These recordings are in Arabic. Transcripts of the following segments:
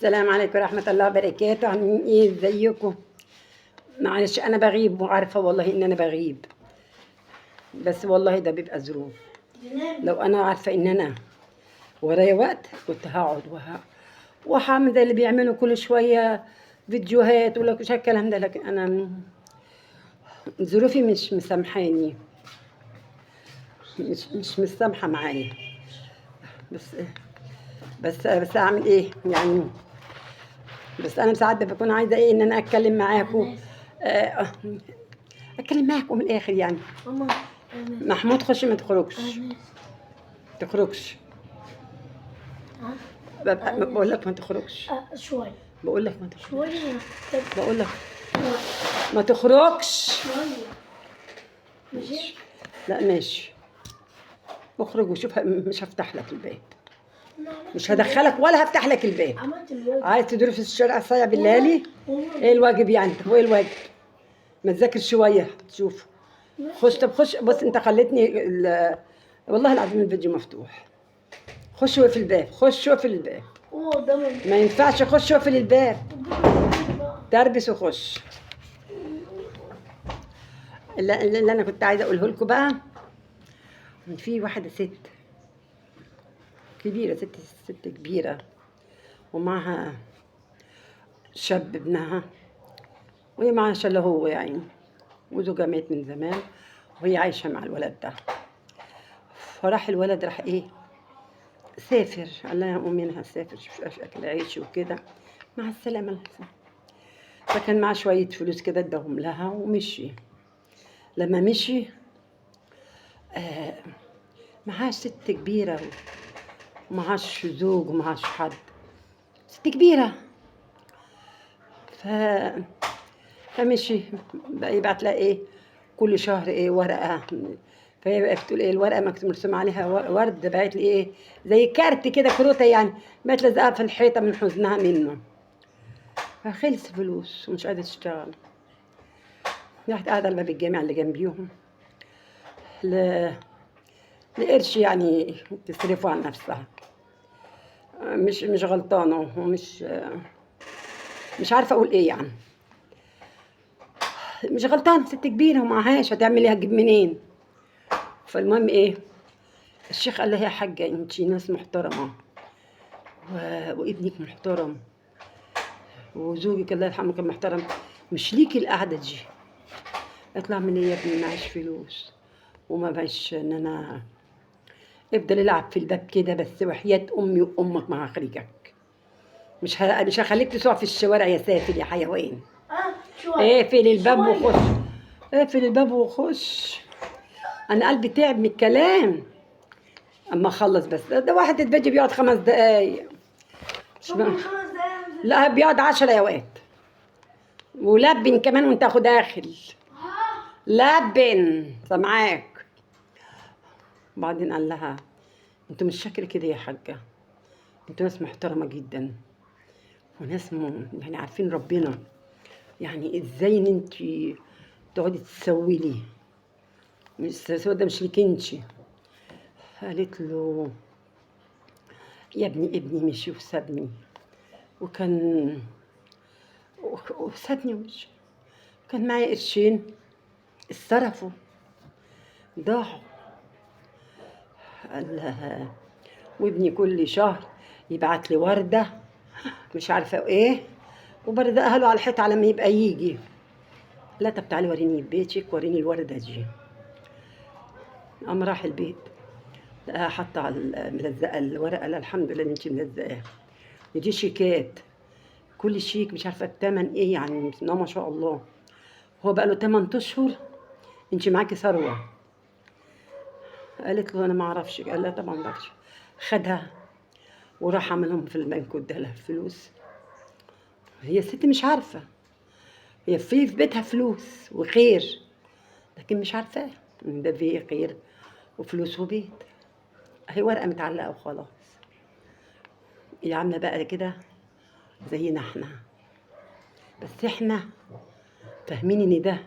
السلام عليكم ورحمة الله وبركاته. عاملين ايه؟ ازيكم؟ معلش انا بغيب وعارفة والله ان انا بغيب، بس والله ده بيبقى ظروف. لو انا عارفة ان انا ورايا وقت كنت هقعد وهعمل زي اللي بيعملوا كل شوية فيديوهات ولا مش الكلام ده، لكن انا ظروفي مش مسامحاني، مش مسامحة معايا. بس بس اعمل ايه يعني؟ بس انا ساعات بكون عايزة ايه، ان انا اتكلم معاكم، آه، اتكلم معاكم من الاخر يعني. ماما محمود خش، ما تخرجش تخرجش. ها بقول لك ما تخرجش، شوية بقول لك ما تخرجش، شوية بقول لك ما تخرجش. شوية ماشي. لا ماشي، اخرج وشوف، مش هفتح لك الباب، أنا عملت مش هدخلك ولا هفتح لك الباب. عملت الواجب. عايز تدور في الشارع الساعة بالليالي؟ ايه الواجب يعني؟ هو ايه الواجب؟ ما تذاكر شوية تشوف. خش، طب خش. بص انت خليتني والله العظيم الفيديو مفتوح. خش واقفل الباب، خش واقفل الباب. هو قدام ما ينفعش، خش واقفل الباب، بقى. تربس وخش. اللي انا كنت عايزه اقوله لكم بقى، إن في واحده ست كبيره، ست كبيره، ومعها شاب ابنها، وهي معها شله هو يعني، وزوجها مات من زمان، وهي عايشه مع الولد ده. فراح الولد راح ايه، سافر، قال لها يا امي انا هسافر، مش اكل عيش وكده، مع السلامه. فكان معاه شويه فلوس كده اداهم لها ومشي. لما مشي معهاش ست كبيره، ومعهاش زوج ومعهاش حد، ست كبيره. ف... فمشي بقى يبعت لها ايه كل شهر ايه ورقه. فهي بقى بتقول ايه، الورقه مكتوب مرسوم عليها ورد، بعت لي ايه زي كارت كده، كروته يعني، بقت لازقها في الحيطه من حزنها منه. فخلص فلوس ومش قادره تشتغل. راحت قاعده على باب الجامع اللي جنبيهم ل... لقرش يعني تصرفه عن نفسها. مش غلطانه، ومش مش عارفه اقول ايه يعني. مش غلطانه، ست كبيره ومعهاش، هتعمل ايه؟ هتجيب منين؟ فالمهم ايه، الشيخ قال لها يا حاجه انتي ناس محترمه، وابنك محترم، وزوجك الله يرحمه كان محترم، مش ليكي القعده دي. اطلع من يا ابني، معيش فلوس وما باش ان انا افضل العب في الباب كده، بس وحياه امي وامك ما هخرجك، مش هخليك تسوق في الشوارع يا سافل يا حيوان. شوية اقفل الباب شوية. وخش، اقفل الباب وخش. انا قلبي تعب من الكلام. اما اخلص بس، ده واحد الفيديو بيقعد 5 دقايق. ممكن 5 دقايق. لا بيقعد 10 يا واد، ولبن كمان وانت اخو داخل، لبن سامعاك. وبعدين قال لها انتوا مش شكل كده يا حاجه، انتوا ناس محترمه جدا، وناس يعني عارفين ربنا، يعني ازاي ان انت تقعدي تسوي لي؟ مش ده مش ليك انت. قالت له يا ابني مشي وسابني، وكان وسابني ومشي، كان معايا قرشين اتصرفوا ضاعوا. قال لها وابني كل شهر يبعت لي ورده، مش عارفه ايه، وبرده اهله على الحيط على ما يبقى يجي. لا طب تعالي وريني بيتك، وريني الورده دي. قام راح البيت لقاها حاطه على ملزقه الورقه. لا الحمد لله ان انت ملزقاها، ودي شيكات، كل شيك مش عارفه الثمن ايه يعني، بسم الله ما شاء الله. هو بقى له 8 اشهر انت معاكي ثروه. قالت له انا ما اعرفش. قال لها طبعا ما اعرفش. خدها وراح عملهم في البنك واداها لها فلوس. هي الست مش عارفه، هي في بيتها فلوس وخير، لكن مش عارفاه ان ده فيه خير وفلوس وبيت. اهي ورقه متعلقه وخلاص. هي عامله بقى كده زينا احنا، بس احنا فاهمين ان ده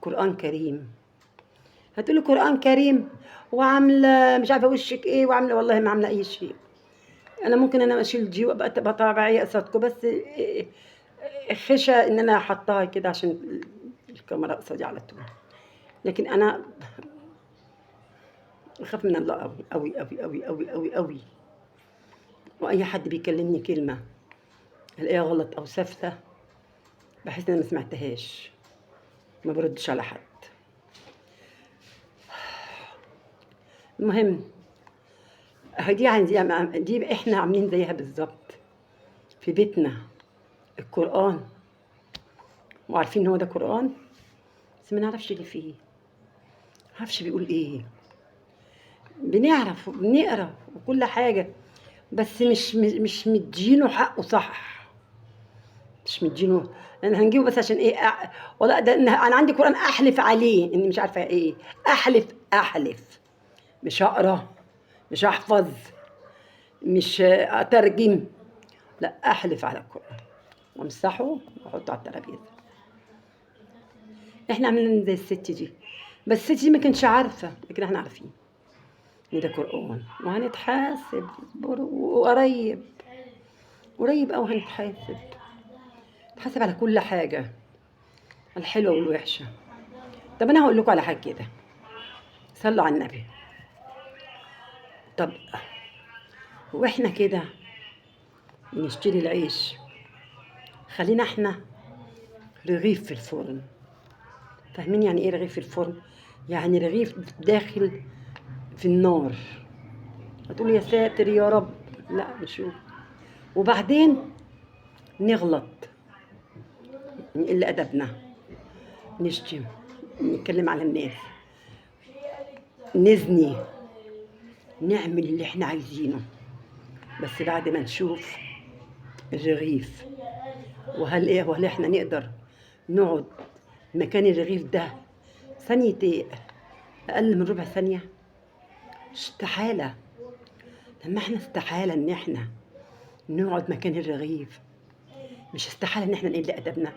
قران كريم. هتقولي قران كريم وعامله مش عارفه وشك ايه، وعامله والله ما عامله اي شيء. انا ممكن انا اشيل دي وابقى طبيعيه قصادكم، بس خشى ان انا احطها كده عشان الكاميرا قصادي على طول. لكن انا اخاف من الله قوي قوي قوي قوي قوي قوي قوي. واي حد بيكلمني كلمه الاقيها غلط او سافته، بحس ان انا ما سمعتهاش، ما بردش على حد. المهم دي احنا عاملين زيها بالظبط في بيتنا. القرآن، وعارفين ان هو ده قرآن، بس ما نعرفش اللي فيه، ما نعرفش بيقول ايه. بنعرف وبنقرا وكل حاجه، بس مش مدينه حقه صح، مش مدينه. انا هنجيبه بس عشان ايه؟ والله ده انا عندي قرآن احلف عليه اني مش عارفه ايه. احلف مش هقرا، مش هحفظ، مش اترجم، لا احلف على القرآن وامسحه واحطه على الترابيزه. احنا عاملين زي الست دي، بس الست دي ما كانتش عارفه، لكن احنا عارفين ان ده قرآن وهنتحاسب وقريب قريب قوي هنتحاسب على كل حاجه، الحلوه والوحشه. طب انا هقول لكم على حاجه كده، صلوا على النبي. طب واحنا كده بنشتري العيش، خلينا احنا رغيف في الفرن. فاهمين يعني ايه رغيف في الفرن؟ يعني رغيف داخل في النار. هتقول يا ساتر يا رب، لا نشوف. وبعدين نغلط، نقل ادبنا، نشتم، نتكلم على الناس، نزني، نعمل اللي احنا عايزينه، بس بعد ما نشوف الرغيف. وهل احنا نقدر نقعد مكان الرغيف ده ثانية، اقل من ربع ثانية؟ استحالة. لما احنا استحالة ان احنا نقعد مكان الرغيف، مش استحالة ان احنا نقل ادبنا.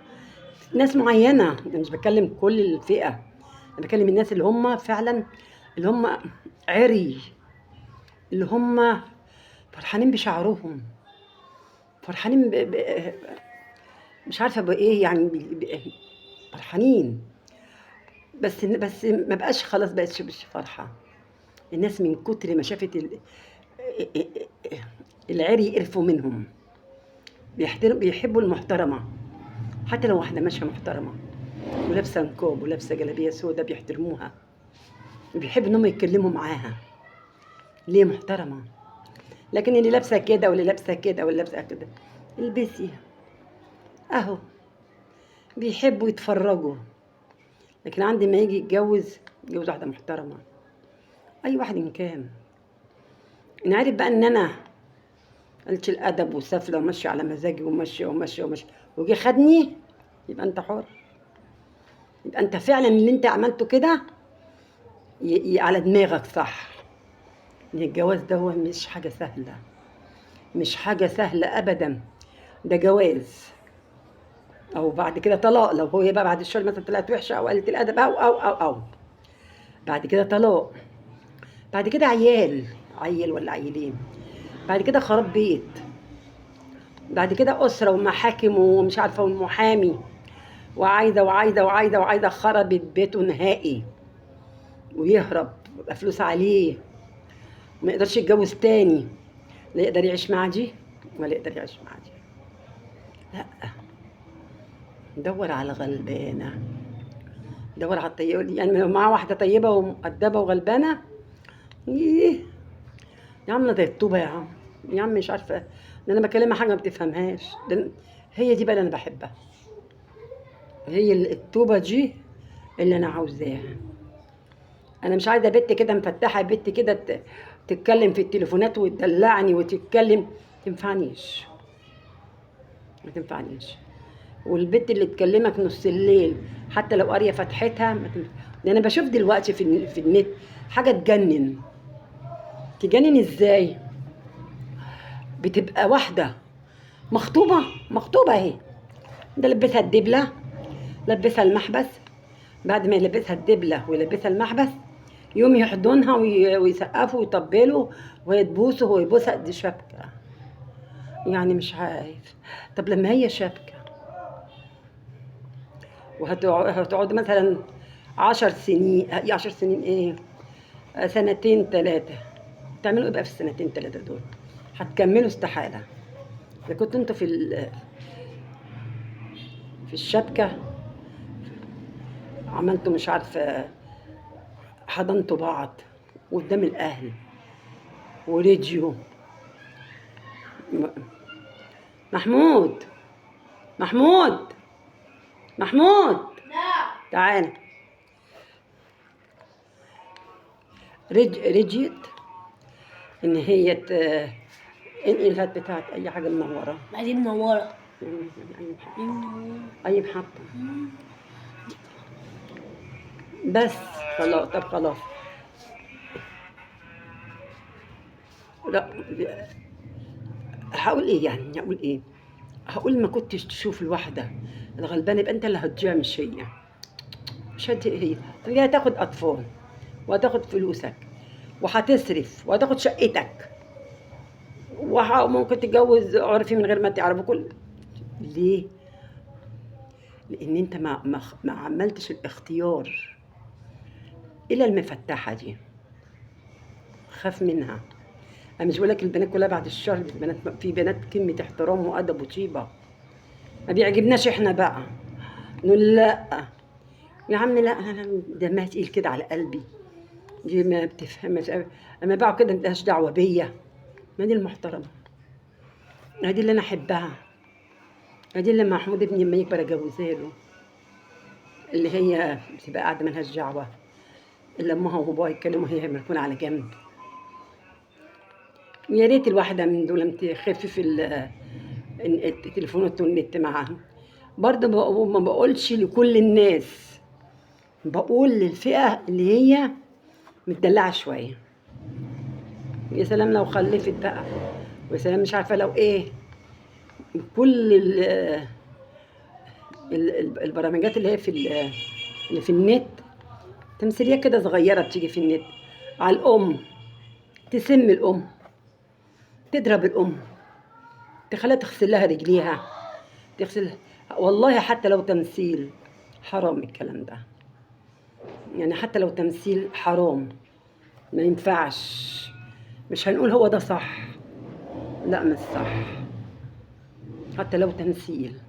ناس معينة، أنا مش بكلم كل الفئة، أنا بكلم الناس اللي هم فعلا، اللي هم عري، اللي هم فرحانين بشعرهم، فرحانين مش عارفة بإيه يعني، فرحانين. بس ما بقاش خلاص، بقتش مش فرحة. الناس من كتر ما شافت العري قرفوا منهم. بيحبوا المحترمة، حتى لو واحدة ماشية محترمة ولابسة نقاب ولابسة جلابية سوداء بيحترموها، وبيحب انهم يتكلموا معاها ليه؟ محترمة. لكن اللي لابسة كده واللي لابسة كده واللي لابسة كده، البسي اهو، بيحبوا يتفرجوا. لكن عندي ما يجي يتجوز واحدة محترمة، اي واحد ان كان. انا عارف بقى ان انا قلت الادب وسافله وماشيه على مزاجي وماشيه وجي خدني، يبقى انت حر، يبقى انت فعلا اللي انت عملته كده على دماغك صح. ان الجواز ده هو مش حاجه سهله، مش حاجه سهله ابدا. ده جواز، او بعد كده طلاق لو هو بقى بعد الشهر مثلا طلعت وحشه او قلت الادب او بعد كده طلاق، بعد كده عيل ولا عيلين، بعد كده خراب بيت، بعد كده اسره ومحاكم ومش عارفه والمحامي وعايزه خربت بيته نهائي، ويهرب يبقى فلوس عليه، وما يقدرش يتجوز تاني، لا يقدر يعيش مع دي ولا يقدر يعيش مع دي. لا، دور على غلبانه، دور على الطيبه. يعني لو معاه واحده طيبه ومؤدبه وغلبانه، ايه يا عم ده الطوبه يا عم، يا عم مش عارفه، ده انا بكلمها حاجه ما بتفهمهاش. هي دي بقى اللي انا بحبها، هي الطوبه دي اللي انا عاوزاها. انا مش عايزه بنت كده مفتحه، بنت كده تتكلم في التليفونات وتدلعني وتتكلم، تنفعنيش، ما تنفعنيش. والبنت اللي تكلمك نص الليل حتى لو قاريه فتحتها ما تنفع. ده انا بشوف دلوقتي في النت حاجه تجنن ازاي. بتبقى واحده مخطوبه اهي، ده لبسها الدبله، لبسها المحبس، بعد ما يلبسها الدبله ويلبسها المحبس يوم يحضنها ويسقفوا ويطبلوا وهي تبوسه وهو يبوسها. دي شبكه، يعني مش عارف. طب لما هي شبكة وهتقعد مثلا 10 سنين، 10 سنين ايه، سنتين 3، تعملوا ايه بقى في السنتين 3 دول؟ هتكملوا استحالة. إذا كنتوا انتوا في الشبكة عملتوا مش عارفة، حضنتوا بعض قدام الأهل وراديو. م- محمود، محمود، محمود، لا. تعال. رجيت ان هي انقل الهات بتاعت اي حاجه منوره. ما دي منورة. اي دي محطه، منورة. أي محطة. بس خلاص. طب خلاص. لا، هقول ايه يعني، هقول ايه؟ هقول ما كنتش تشوف الواحده الغلبانه يبقى انت اللي هتضيع مش هي. مش هي هتاخد اطفال وهتاخد فلوسك وهتصرف وهتاخد شقتك وممكن تتجوز عرفي من غير ما تعرفوا كل. ليه؟ لان انت ما عملتش الاختيار. الا المفتحه دي خاف منها. انا مش بقول لك البنات كلها بعد الشهر، البنات في بنات كلمه احترام وادب وطيبه، ما بيعجبناش احنا بقى نقول لا يا عم، لا انا دمها تقيل كده على قلبي، دي ما بتفهمش. اما بقى كده ملهاش دعوه بيا. ما دي المحترمه، ما دي اللي انا احبها، ما دي اللي محمود ابني لما يكبر اجوزها له، اللي هي بتبقى قاعده ملهاش دعوه الا امها وباباها يتكلموا هي تكون على جنب. ويا ريت الواحده من دول تخفف التليفونات والنت معاهم. برضه ما بقولش لكل الناس، بقول للفئة اللي هي متدلعة شوية. يا سلام لو خلفت بقى، ويا سلام مش عارفة لو ايه. كل البرامجات اللي هي اللي في النت، تمثيلية كده صغيرة بتيجي في النت على الأم، تسم الأم، تضرب الأم، تخليها تغسل لها رجليها، تغسل. والله حتى لو تمثيل حرام الكلام ده، يعني حتى لو تمثيل حرام، ما ينفعش. مش هنقول هو ده صح، لا مش صح. حتى لو تمثيل،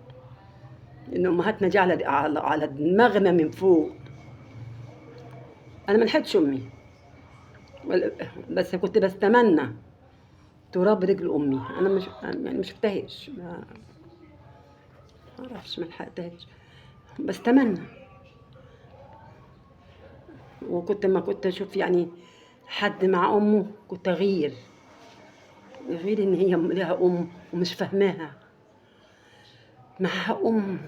ان امهاتنا دي على دماغنا من فوق. انا ما لحقتش امي، بس كنت بستمنى تراب رجل امي. انا مش يعني ما شفتهاش، ما اعرفش، ما لحقتهاش، بستمنى. وكنت ما كنت اشوف يعني حد مع امه كنت اغير، غير ان هي لها ام ومش فاهماها، معاها ام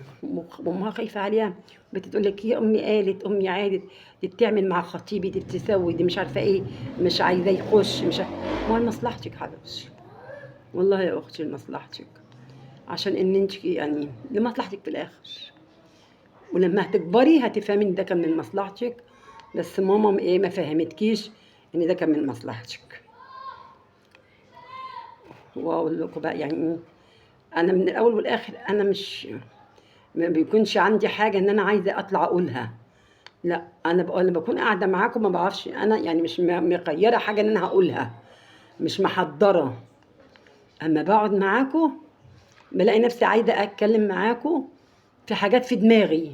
وامها خايفه عليها، بتقول لك يا امي قالت، امي عادت، دي بتعمل مع خطيبي، دي بتسوي، دي مش عارفه ايه، مش عايزاه يخش، مش ما هو لمصلحتك حبيبتي، والله يا اختي لمصلحتك، عشان ان انت يعني لمصلحتك في الاخر. ولما هتكبري هتفهمي ان ده كان من مصلحتك، بس ماما ايه ما فهمتكيش ان ده كان من مصلحتك. واقول لكم بقى يعني ايه، انا من الاول والاخر انا مش، ما بيكونش عندي حاجه ان انا عايزه اطلع اقولها. لا، انا انا بكون قاعده معاكم ما بعرفش انا يعني مش مغيره حاجه ان انا هقولها، مش محضره. اما بقعد معاكم بلاقي نفسي عايزه اتكلم معاكم في حاجات في دماغي،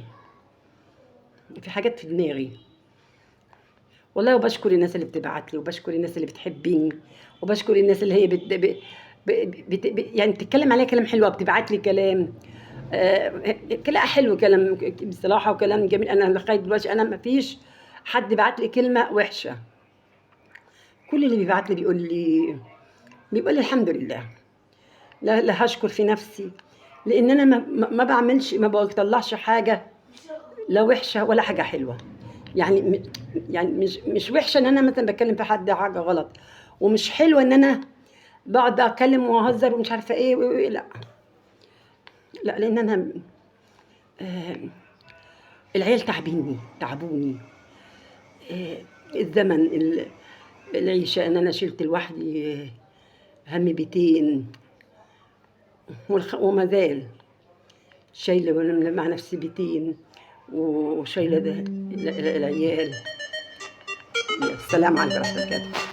في حاجات في دماغي. والله وبشكر الناس اللي بتبعت لي، وبشكر الناس اللي بتحبيني، وبشكر الناس اللي هي يعني بتتكلم عليا كلام حلو، بتبعت لي كلام كلام حلو، كلام بصراحه وكلام جميل. انا لغايه دلوقتي انا ما فيش حد بعت لي كلمه وحشه. كل اللي بيبعت لي بيقول لي الحمد لله. لا لا، هشكر في نفسي، لان انا ما بعملش، ما بطلعش حاجه لا وحشه ولا حاجه حلوه. يعني يعني مش وحشه ان انا مثلا بتكلم في حد حاجه غلط، ومش حلوه ان انا بقعد اتكلم واهزر ومش عارفه ايه لا لا، لان انا آه، العيال تعبوني. آه، الزمن العيشه ان انا شلت لوحدي هم بيتين، وما زال شايلة مع نفسي بيتين وشايلة العيال. السلام عليكم ورحمة الله وبركاته.